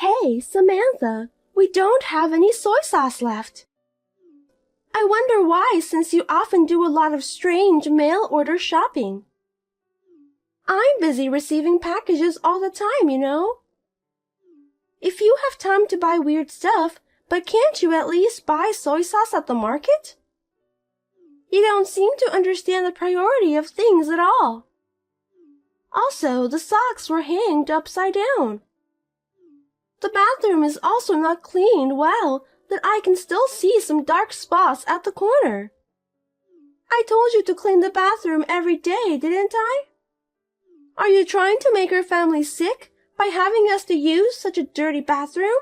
Hey, Samantha, we don't have any soy sauce left. I wonder why, since you often do a lot of strange mail-order shopping. I'm busy receiving packages all the time, you know. If you have time to buy weird stuff, but can't you at least buy soy sauce at the market? You don't seem to understand the priority of things at all. Also, the socks were hanged upside down. The bathroom is also not cleaned well, that I can still see some dark spots at the corner. I told you to clean the bathroom every day, didn't I? Are you trying to make our family sick by having us to use such a dirty bathroom?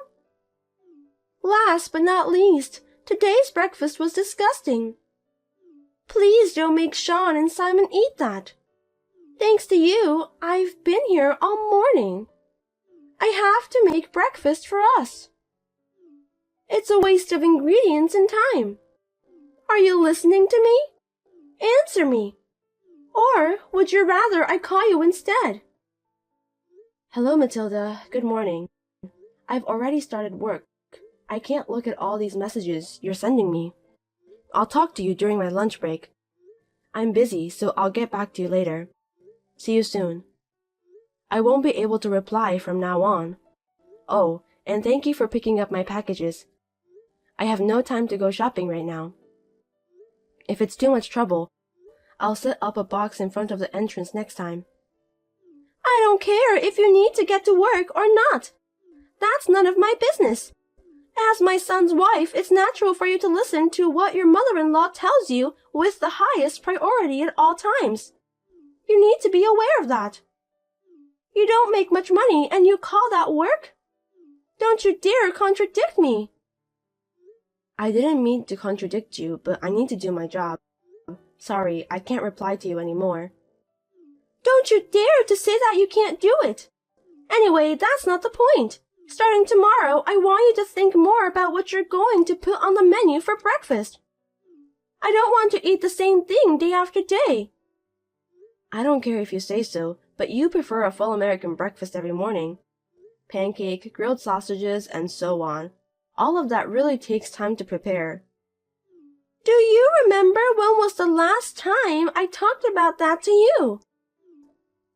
Last but not least, today's breakfast was disgusting. Please don't make Sean and Simon eat that. Thanks to you, I've been here all morning. I have to make breakfast for us. It's a waste of ingredients and time. Are you listening to me? Answer me. Or would you rather I call you instead? Hello, Matilda. Good morning. I've already started work. I can't look at all these messages you're sending me. I'll talk to you during my lunch break. I'm busy, so I'll get back to you later. See you soon. I won't be able to reply from now on. Oh, and thank you for picking up my packages. I have no time to go shopping right now. If it's too much trouble, I'll set up a box in front of the entrance next time. I don't care if you need to get to work or not. That's none of my business. As my son's wife, it's natural for you to listen to what your mother-in-law tells you with the highest priority at all times. You need to be aware of that. You don't make much money and you call that work? Don't you dare contradict me. I didn't mean to contradict you, but I need to do my job. Sorry, I can't reply to you anymore. Don't you dare to say that you can't do it. Anyway, that's not the point. Starting tomorrow, I want you to think more about what you're going to put on the menu for breakfast. I don't want to eat the same thing day after day. I don't care if you say so, but you prefer a full American breakfast every morning. Pancake, grilled sausages, and so on. All of that really takes time to prepare. Do you remember when was the last time I talked about that to you?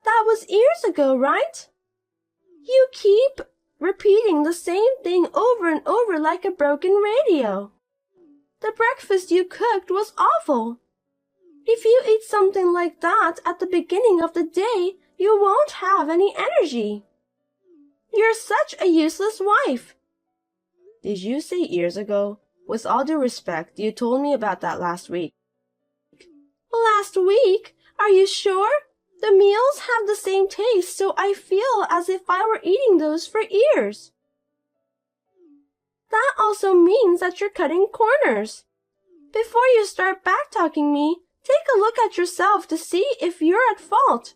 That was years ago, right? You keep repeating the same thing over and over like a broken radio. The breakfast you cooked was awful. If you eat something like that at the beginning of the day, you won't have any energy. You're such a useless wife. Did you say years ago? With all due respect, you told me about that last week. Last week? Are you sure? The meals have the same taste, so I feel as if I were eating those for years. That also means that you're cutting corners. Before you start back-talking me, take a look at yourself to see if you're at fault.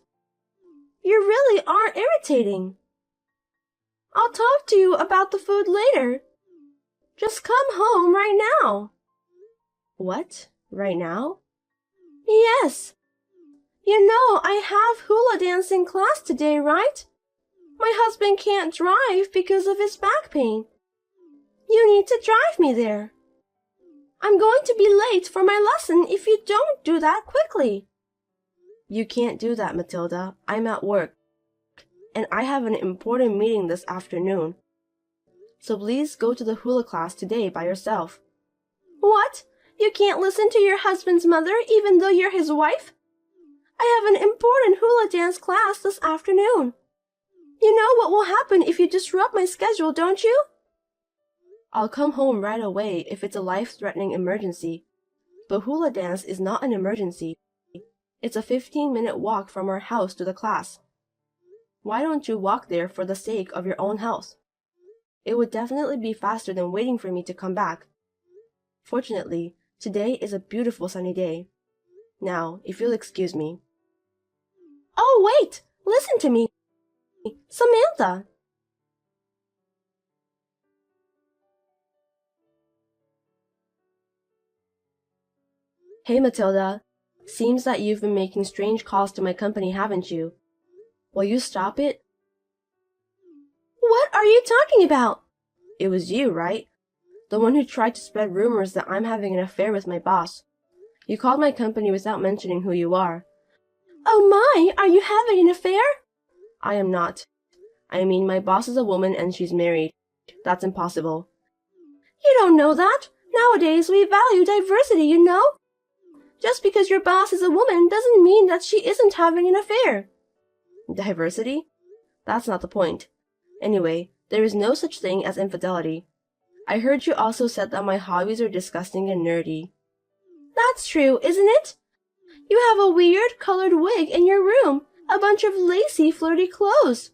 You really are irritating. I'll talk to you about the food later. Just come home right now. What? Right now? Yes. You know I have hula dancing class today, right? My husband can't drive because of his back pain. You need to drive me there. I'm going to be late for my lesson if you don't do that quickly. You can't do that, Matilda. I'm at work. And I have an important meeting this afternoon. So please go to the hula class today by yourself. What? You can't listen to your husband's mother even though you're his wife? I have an important hula dance class this afternoon. You know what will happen if you disrupt my schedule, don't you? I'll come home right away if it's a life-threatening emergency. But hula dance is not an emergency. It's a 15-minute walk from our house to the class. Why don't you walk there for the sake of your own health? It would definitely be faster than waiting for me to come back. Fortunately, today is a beautiful sunny day. Now, if you'll excuse me. Oh, wait! Listen to me! Samantha! Hey, Matilda. Seems that you've been making strange calls to my company, haven't you? Will you stop it? What are you talking about? It was you, right? The one who tried to spread rumors that I'm having an affair with my boss. You called my company without mentioning who you are. Oh my, are you having an affair? I am not. I mean, my boss is a woman and she's married. That's impossible. You don't know that. Nowadays, we value diversity, you know? Just because your boss is a woman doesn't mean that she isn't having an affair. Diversity? That's not the point. Anyway, there is no such thing as infidelity. I heard you also said that my hobbies are disgusting and nerdy. That's true, isn't it? You have a weird colored wig in your room, a bunch of lacy, flirty clothes.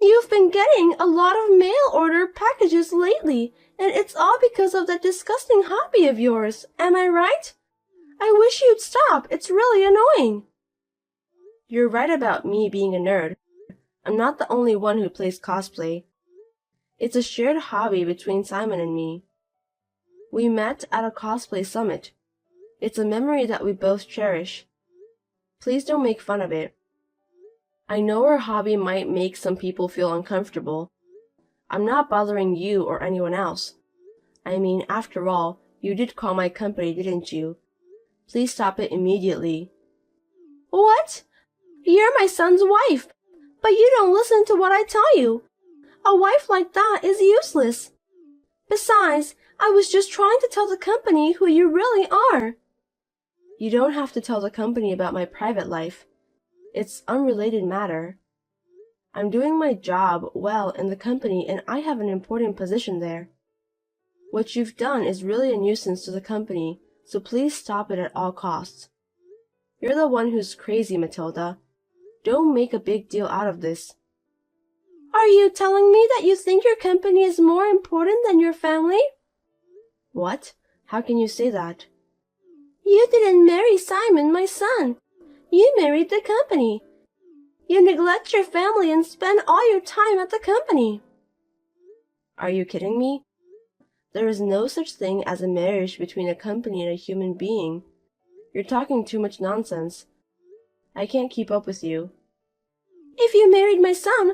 You've been getting a lot of mail order packages lately, and it's all because of that disgusting hobby of yours, am I right? I wish you'd stop, it's really annoying. You're right about me being a nerd. I'm not the only one who plays cosplay. It's a shared hobby between Simon and me. We met at a cosplay summit. It's a memory that we both cherish. Please don't make fun of it. I know our hobby might make some people feel uncomfortable. I'm not bothering you or anyone else. I mean, after all, you did call my company, didn't you? Please stop it immediately. What? You're my son's wife, but you don't listen to what I tell you. A wife like that is useless. Besides, I was just trying to tell the company who you really are. You don't have to tell the company about my private life. It's unrelated matter. I'm doing my job well in the company and I have an important position there. What you've done is really a nuisance to the company, so please stop it at all costs. You're the one who's crazy, Matilda. Don't make a big deal out of this. Are you telling me that you think your company is more important than your family? What? How can you say that? You didn't marry Simon, my son. You married the company. You neglect your family and spend all your time at the company. Are you kidding me? There is no such thing as a marriage between a company and a human being. You're talking too much nonsense. I can't keep up with you. If you married my son,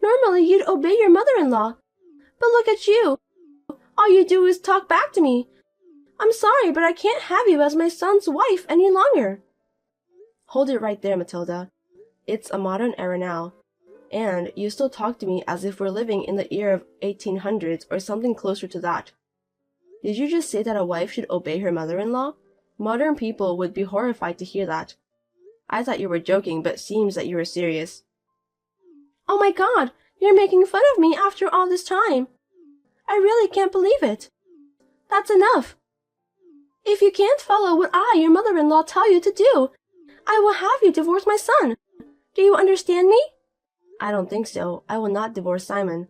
normally you'd obey your mother-in-law. But look at you. All you do is talk back to me. I'm sorry, but I can't have you as my son's wife any longer. Hold it right there, Matilda. It's a modern era now. And you still talk to me as if we're living in the year of 1800s or something closer to that. Did you just say that a wife should obey her mother-in-law? Modern people would be horrified to hear that. I thought you were joking, but seems that you were serious. Oh my God, you're making fun of me after all this time. I really can't believe it. That's enough. If you can't follow what I, your mother-in-law, tell you to do, I will have you divorce my son. Do you understand me? I don't think so. I will not divorce Simon.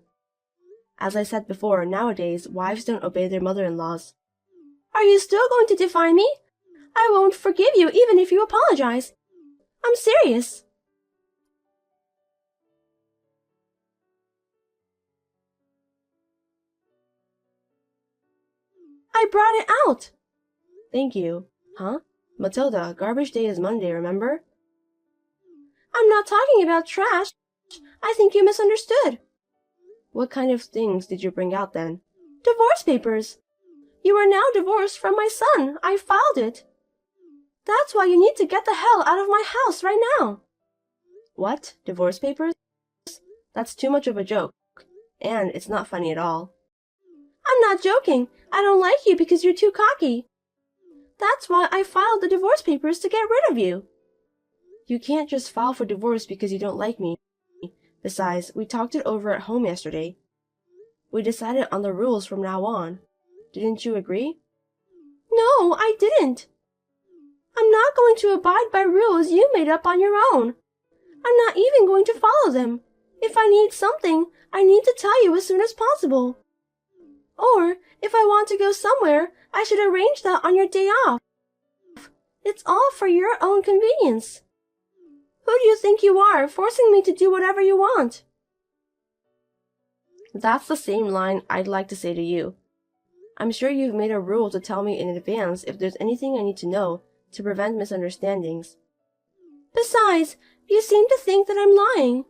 As I said before, nowadays, wives don't obey their mother-in-laws. Are you still going to defy me? I won't forgive you even if you apologize. I'm serious. I brought it out. Thank you. Huh? Matilda, garbage day is Monday, remember? I'm not talking about trash. I think you misunderstood. What kind of things did you bring out then? Divorce papers. You are now divorced from my son. I filed it. That's why you need to get the hell out of my house right now. What? Divorce papers? That's too much of a joke. And it's not funny at all. I'm not joking. I don't like you because you're too cocky. That's why I filed the divorce papers to get rid of you. You can't just file for divorce because you don't like me. Besides, we talked it over at home yesterday. We decided on the rules from now on. Didn't you agree? No, I didn't. I'm not going to abide by rules you made up on your own. I'm not even going to follow them. If I need something, I need to tell you as soon as possible. Or, if I want to go somewhere, I should arrange that on your day off. It's all for your own convenience. Who do you think you are, forcing me to do whatever you want? That's the same line I'd like to say to you. I'm sure you've made a rule to tell me in advance if there's anything I need to know to prevent misunderstandings. Besides, you seem to think that I'm lying.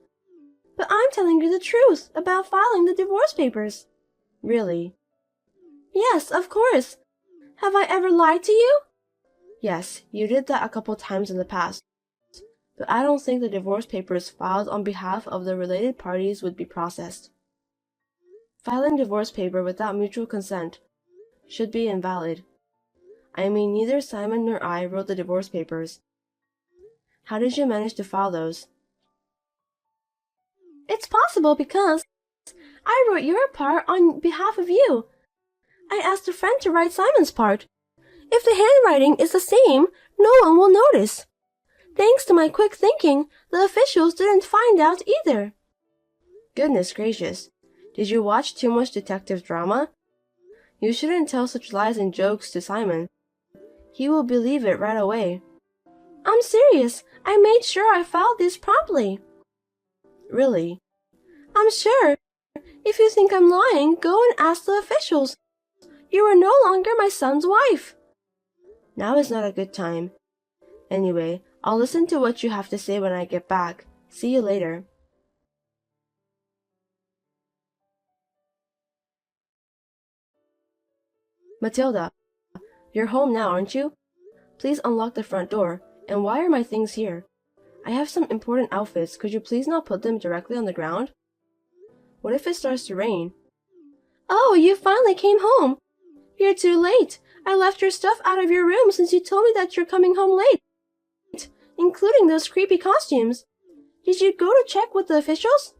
But I'm telling you the truth about filing the divorce papers. Really? Yes, of course. Have I ever lied to you? Yes, you did that a couple times in the past. But I don't think the divorce papers filed on behalf of the related parties would be processed. Filing divorce paper without mutual consent should be invalid. I mean, neither Simon nor I wrote the divorce papers. How did you manage to file those? It's possible because I wrote your part on behalf of you. I asked a friend to write Simon's part. If the handwriting is the same, no one will notice. Thanks to my quick thinking, the officials didn't find out either. Goodness gracious. Did you watch too much detective drama? You shouldn't tell such lies and jokes to Simon. He will believe it right away. I'm serious. I made sure I filed this promptly. Really? I'm sure. If you think I'm lying, go and ask the officials. You are no longer my son's wife. Now is not a good time. Anyway, I'll listen to what you have to say when I get back. See you later. Matilda, you're home now, aren't you? Please unlock the front door. And why are my things here? I have some important outfits. Could you please not put them directly on the ground? What if it starts to rain? Oh, you finally came home. You're too late. I left your stuff out of your room since you told me that you're coming home late, including those creepy costumes. Did you go to check with the officials?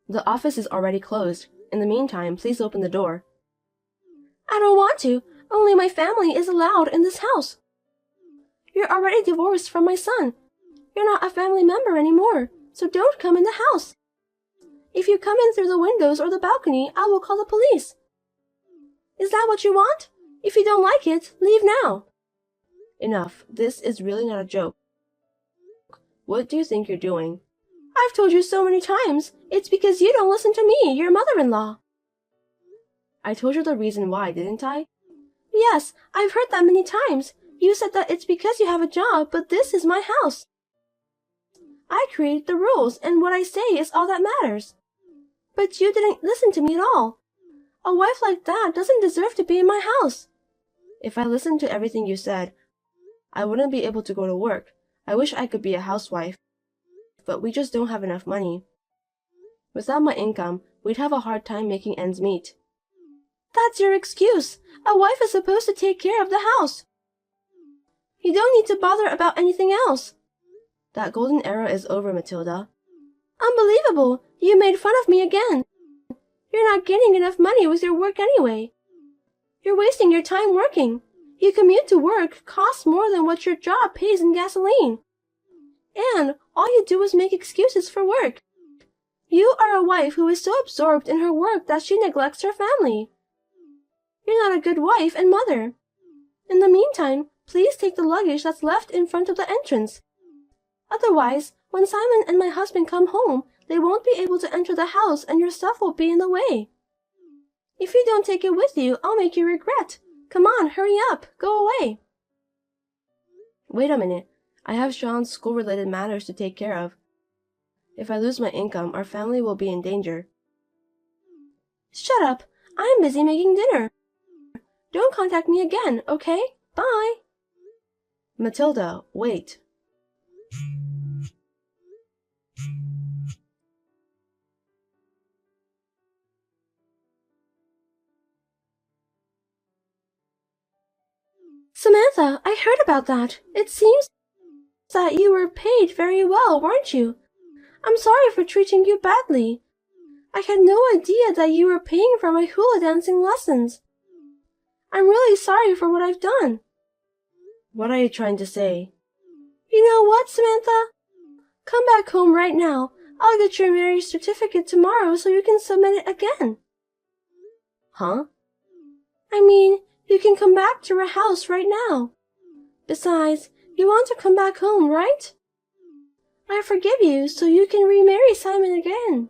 The office is already closed. In the meantime, please open the door. I don't want to. Only my family is allowed in this house. You're already divorced from my son. You're not a family member anymore, so don't come in the house. If you come in through the windows or the balcony, I will call the police. Is that what you want? If you don't like it, leave now. Enough. This is really not a joke. What do you think you're doing? I've told you so many times. It's because you don't listen to me, your mother-in-law. I told you the reason why, didn't I? Yes, I've heard that many times. You said that it's because you have a job, but this is my house. I created the rules, and what I say is all that matters. But you didn't listen to me at all. A wife like that doesn't deserve to be in my house. If I listened to everything you said, I wouldn't be able to go to work. I wish I could be a housewife. But we just don't have enough money. Without my income, we'd have a hard time making ends meet. That's your excuse. A wife is supposed to take care of the house. You don't need to bother about anything else. That golden era is over, Matilda. Unbelievable! You made fun of me again. You're not getting enough money with your work anyway. You're wasting your time working. You commute to work costs more than what your job pays in gasoline. And all you do is make excuses for work. You are a wife who is so absorbed in her work that she neglects her family. You're not a good wife and mother. In the meantime, please take the luggage that's left in front of the entrance. Otherwise, when Simon and my husband come home, they won't be able to enter the house and your stuff will be in the way. If you don't take it with you, I'll make you regret. Come on, hurry up. Go away. Wait a minute. I have Sean's school-related matters to take care of. If I lose my income, our family will be in danger. Shut up. I'm busy making dinner. Don't contact me again, okay? Bye. Matilda, wait. Samantha, I heard about that. It seems that you were paid very well, weren't you? I'm sorry for treating you badly. I had no idea that you were paying for my hula dancing lessons. I'm really sorry for what I've done. What are you trying to say? You know what, Samantha? Come back home right now. I'll get your marriage certificate tomorrow so you can submit it again. Huh? I mean, you can come back to our house right now. Besides, you want to come back home, right? I forgive you so you can remarry Simon again.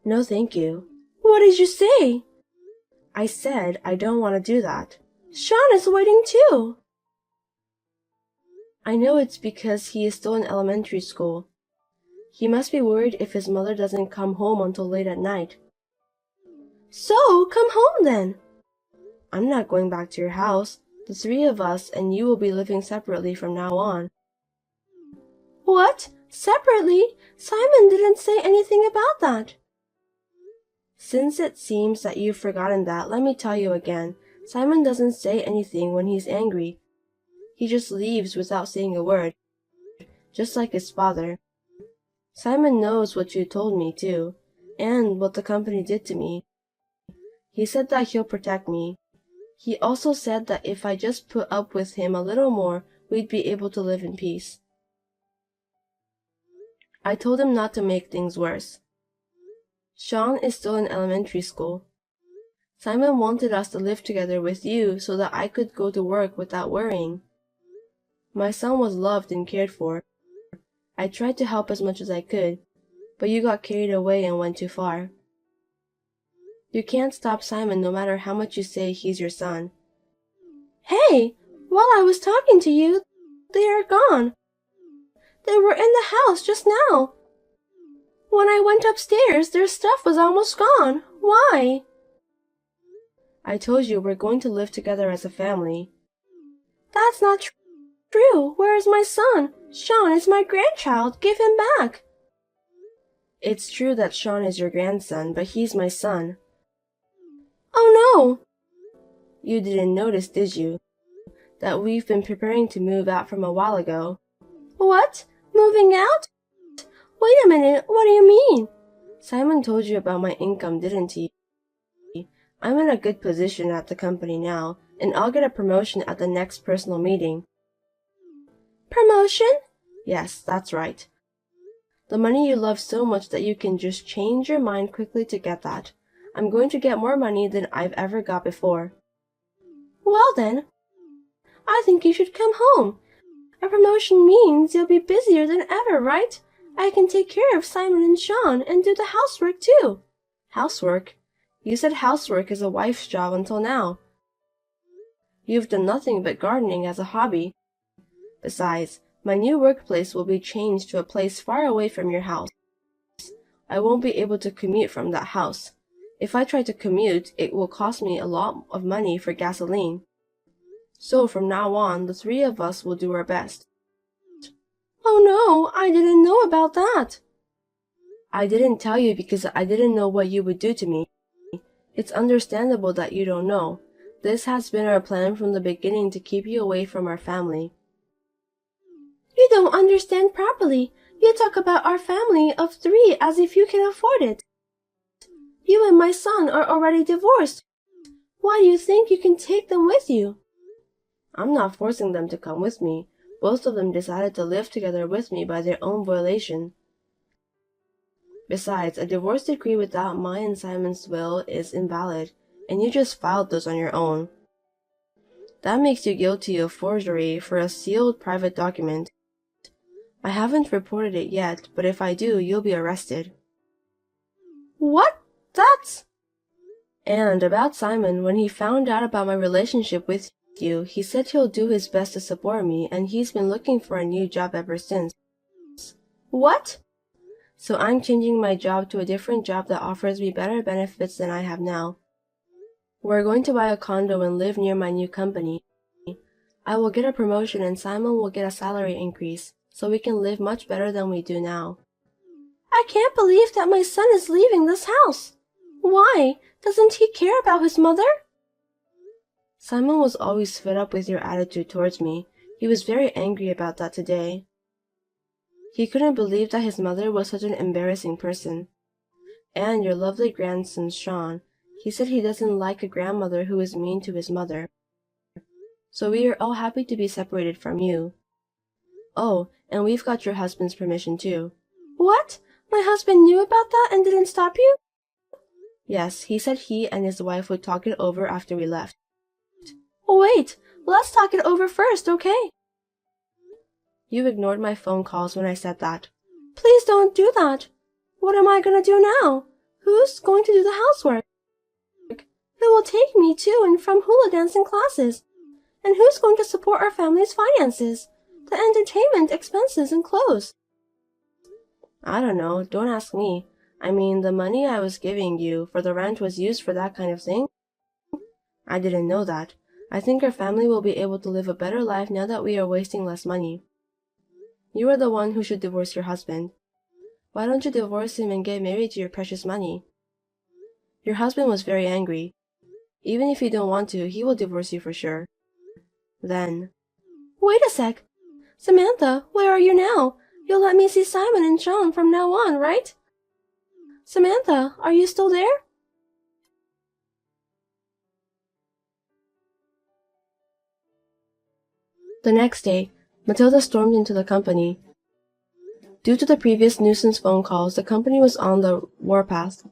No, thank you. What did you say? I said I don't want to do that. Sean is waiting too. I know it's because he is still in elementary school. He must be worried if his mother doesn't come home until late at night. So, come home then. I'm not going back to your house. The three of us and you will be living separately from now on. What? Separately? Simon didn't say anything about that. Since it seems that you've forgotten that, let me tell you again. Simon doesn't say anything when he's angry. He just leaves without saying a word, just like his father. Simon knows what you told me, too, and what the company did to me. He said that he'll protect me. He also said that if I just put up with him a little more, we'd be able to live in peace. I told him not to make things worse. Sean is still in elementary school. Simon wanted us to live together with you so that I could go to work without worrying. My son was loved and cared for. I tried to help as much as I could, but you got carried away and went too far. You can't stop Simon no matter how much you say he's your son. Hey, while I was talking to you, they are gone. They were in the house just now. When I went upstairs, their stuff was almost gone. Why? I told you we're going to live together as a family. That's not true. Where is my son? Sean is my grandchild. Give him back. It's true that Sean is your grandson, but he's my son. Oh no! You didn't notice, did you? That we've been preparing to move out from a while ago. What? Moving out? Wait a minute, what do you mean? Simon told you about my income, didn't he? I'm in a good position at the company now, and I'll get a promotion at the next personal meeting. Promotion? Yes, that's right. The money you love so much that you can just change your mind quickly to get that. I'm going to get more money than I've ever got before. Well then, I think you should come home. A promotion means you'll be busier than ever, right? I can take care of Simon and Sean and do the housework too. Housework? You said housework is a wife's job until now. You've done nothing but gardening as a hobby. Besides, my new workplace will be changed to a place far away from your house. I won't be able to commute from that house. If I try to commute, it will cost me a lot of money for gasoline. So from now on, the three of us will do our best. Oh no, I didn't know about that. I didn't tell you because I didn't know what you would do to me. It's understandable that you don't know. This has been our plan from the beginning to keep you away from our family. You don't understand properly. You talk about our family of three as if you can afford it. You and my son are already divorced. Why do you think you can take them with you? I'm not forcing them to come with me. Both of them decided to live together with me by their own volition. Besides, a divorce decree without mine and Simon's will is invalid, and you just filed those on your own. That makes you guilty of forgery for a sealed private document. I haven't reported it yet, but if I do, you'll be arrested. What? That's... And about Simon, when he found out about my relationship with you, he said he'll do his best to support me, and he's been looking for a new job ever since. What? So I'm changing my job to a different job that offers me better benefits than I have now. We're going to buy a condo and live near my new company. I will get a promotion and Simon will get a salary increase, so we can live much better than we do now. I can't believe that my son is leaving this house. Why? Doesn't he care about his mother? Simon was always fed up with your attitude towards me. He was very angry about that today. He couldn't believe that his mother was such an embarrassing person. And your lovely grandson, Sean, he said he doesn't like a grandmother who is mean to his mother. So we are all happy to be separated from you. Oh, and we've got your husband's permission too. What? My husband knew about that and didn't stop you? Yes, he said he and his wife would talk it over after we left. Wait, let's talk it over first, okay? You ignored my phone calls when I said that. Please don't do that. What am I going to do now? Who's going to do the housework? Who will take me to and from hula dancing classes? And who's going to support our family's finances? The entertainment expenses and clothes? I don't know, don't ask me. I mean, the money I was giving you for the rent was used for that kind of thing? I didn't know that. I think our family will be able to live a better life now that we are wasting less money. You are the one who should divorce your husband. Why don't you divorce him and get married to your precious money? Your husband was very angry. Even if you don't want to, he will divorce you for sure. Then, Wait a sec. Samantha, where are you now? You'll let me see Simon and Sean from now on, right? Samantha, are you still there? the next day, Matilda stormed into the company. Due to the previous nuisance phone calls, the company was on the warpath.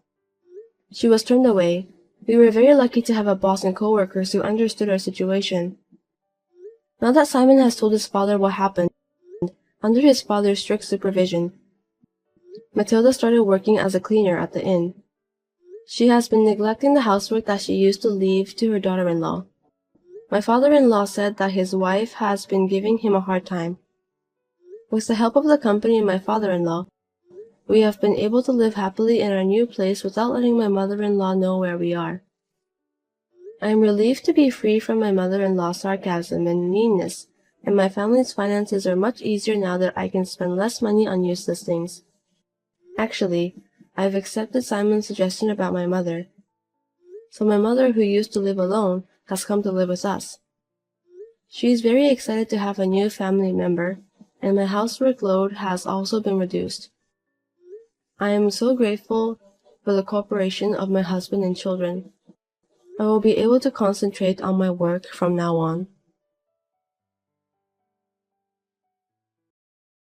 She was turned away. We were very lucky to have a boss and coworkers who understood our situation. Now that Simon has told his father what happened, under his father's strict supervision, Matilda started working as a cleaner at the inn. She has been neglecting the housework that she used to leave to her daughter-in-law. My father-in-law said that his wife has been giving him a hard time. With the help of the company and my father-in-law, we have been able to live happily in our new place without letting my mother-in-law know where we are. I am relieved to be free from my mother-in-law's sarcasm and meanness, and my family's finances are much easier now that I can spend less money on useless things. Actually, I have accepted Simon's suggestion about my mother. So my mother, who used to live alone, has come to live with us. She is very excited to have a new family member, and my housework load has also been reduced. I am so grateful for the cooperation of my husband and children. I will be able to concentrate on my work from now on.